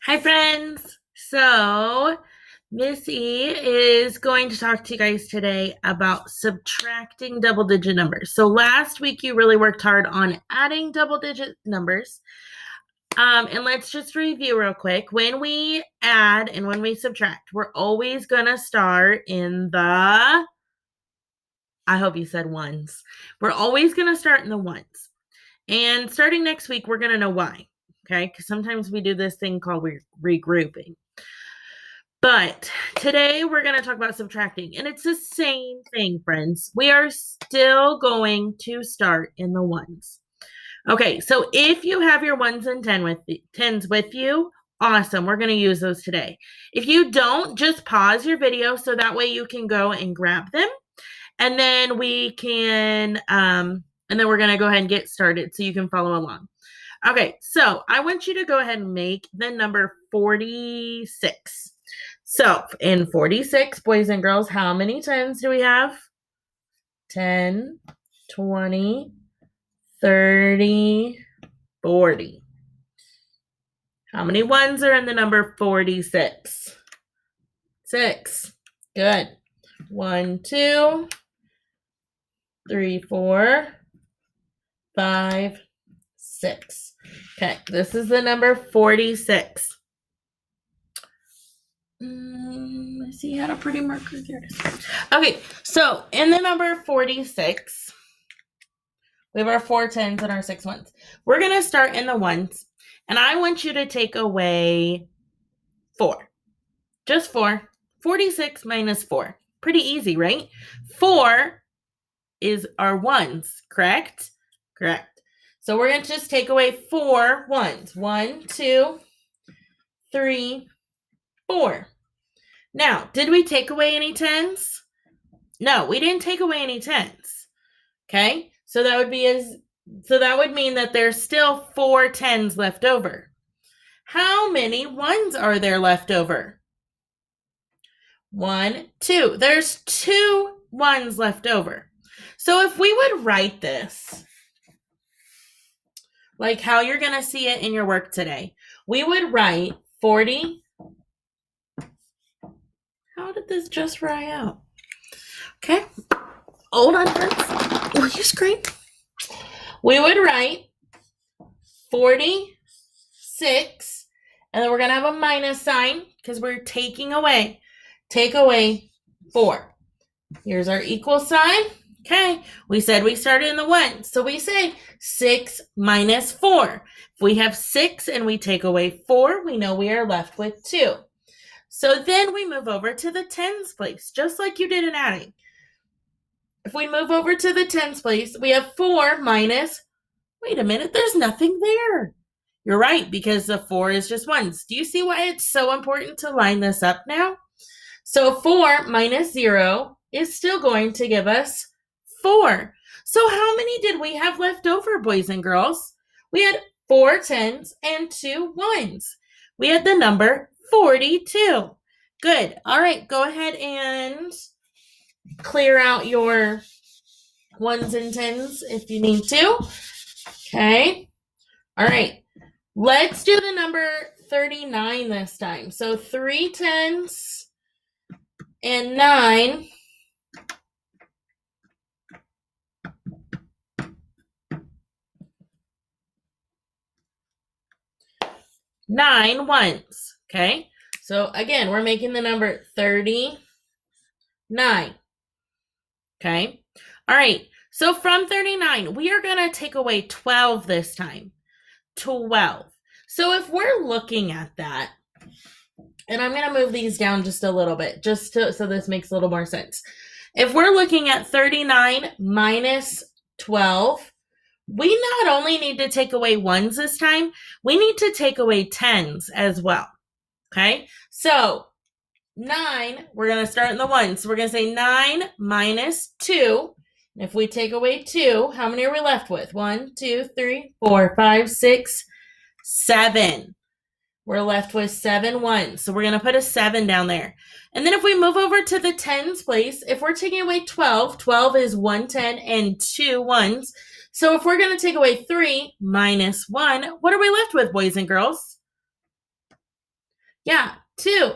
Hi, friends. So, Missy is going to talk to you guys today about subtracting double digit numbers. So, last week you really worked hard on adding double digit numbers. And let's just review real quick. When we add and when we subtract, we're always going to start in the, I hope you said ones. We're always going to start in the ones. And starting next week, we're going to know why. Okay. Because sometimes we do this thing called regrouping. But today we're going to talk about subtracting, and it's the same thing, friends. We are still going to start in the ones. Okay, so if you have your ones and tens with you, awesome. We're going to use those today. If you don't, just pause your video so that way you can go and grab them, and then we can, and then we're going to go ahead and get started so you can follow along. Okay, so I want you to go ahead and make the number 46. So in 46, boys and girls, how many tens do we have? 10, 20, 30, 40. How many ones are in the number 46? 6. Good. 1, 2, 3, 4, 5, 6. Okay, this is the number 46. I see you had a pretty marker there. Okay, so in the number 46, we have our 4 tens and our 6 ones. We're going to start in the ones, and I want you to take away 4. Just 4. 46 minus 4. Pretty easy, right? 4 is our ones, correct? Correct. So we're going to just take away 4 ones. 1, 2, 3, 4. Now, did we take away any tens? No, we didn't take away any tens. Okay? So that would mean that there's still 4 tens left over. How many ones are there left over? 1, 2. There's 2 ones left over. So if we would write this, like how you're going to see it in your work today, we would write 40. How did this just write out? Okay. Hold on, friends. Will you scream? We would write 46, and then we're going to have a minus sign because we're taking away. Take away 4. Here's our equal sign. Okay, we said we started in the 1. So we say 6 minus 4. If we have 6 and we take away 4, we know we are left with 2. So then we move over to the tens place, just like you did in adding. If we move over to the tens place, we have 4 minus, wait a minute, there's nothing there. You're right, because the 4 is just ones. Do you see why it's so important to line this up now? So 4 minus 0 is still going to give us 4. So how many did we have left over, boys and girls? We had 4 tens and 2 ones. We had the number 42. Good. All right, go ahead and clear out your ones and tens if you need to. Okay. All right. Let's do the number 39 this time. So 3 tens and 9. Nine ones. Okay. So again, we're making the number 39. Okay. All right. So from 39, we are going to take away 12 this time. 12. So if we're looking at that, and I'm going to move these down just a little bit, so this makes a little more sense. If we're looking at 39 minus 12, we not only need to take away ones this time, we need to take away tens as well. Okay, so 9, we're going to start in the ones. So we're going to say 9 minus 2. And if we take away 2, how many are we left with? 1, 2, 3, 4, 5, 6, 7. We're left with 7 ones. So we're going to put a 7 down there. And then if we move over to the tens place, if we're taking away 12, 12 is 1 10 and 2 ones. So if we're going to take away 3 minus 1, what are we left with, boys and girls? Yeah, 2.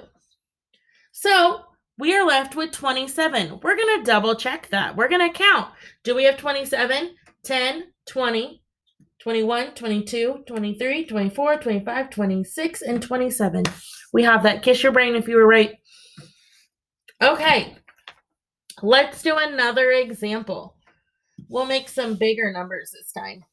So we are left with 27. We're going to double check that. We're going to count. Do we have 27? 10, 20, 21, 22, 23, 24, 25, 26, and 27. We have that. Kiss your brain if you were right. Okay, let's do another example. We'll make some bigger numbers this time.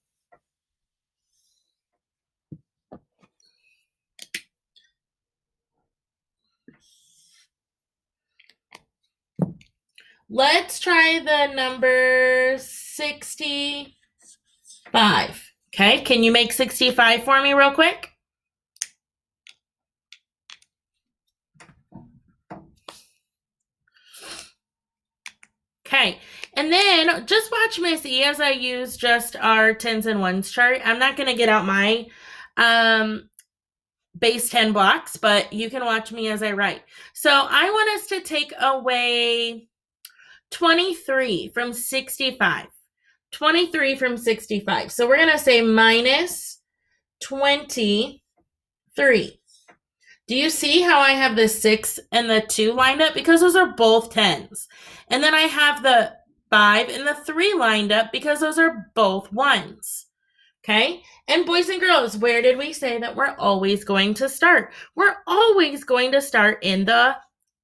Let's try the number 65. Okay, can you make 65 for me real quick? Okay, and then just watch Miss E as I use just our tens and ones chart. I'm not going to get out my base 10 blocks, but you can watch me as I write. So I want us to take away 23 from 65. 23 from 65. So we're going to say minus 23. Do you see how I have the 6 and the 2 lined up? Because those are both 10s. And then I have the 5 and the 3 lined up because those are both 1s. Okay? And boys and girls, where did we say that we're always going to start? We're always going to start in the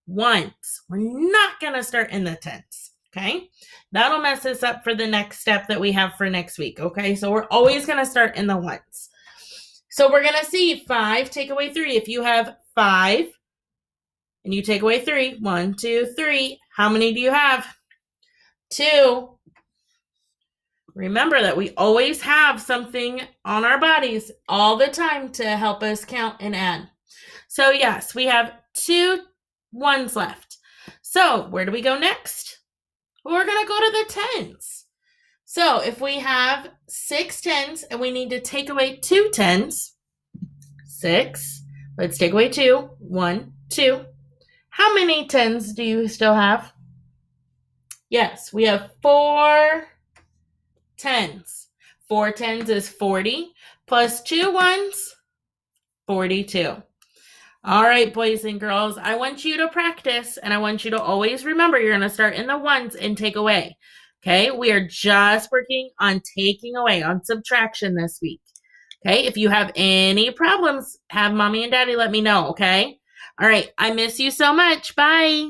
1s. We're not going to start in the 10s. Okay? That'll mess us up for the next step that we have for next week. Okay? So we're always going to start in the 1s. So we're going to see 5 take away 3. If you have 5 and you take away 3, 1, 2, 3, how many do you have? 2. Remember that we always have something on our bodies all the time to help us count and add. So yes, we have 2 1s left. So where do we go next? We're going to go to the 10s. So if we have 6 10s and we need to take away 2 10s, 6, let's take away 2, 1, 2. How many 10s do you still have? Yes, we have 4 10s. 4 10s is 40 plus 2 1s, 42. All right, boys and girls, I want you to practice and I want you to always remember you're going to start in the 1s and take away. Okay, we are just working on taking away, on subtraction this week. Okay, if you have any problems, have mommy and daddy let me know, okay? All right, I miss you so much. Bye.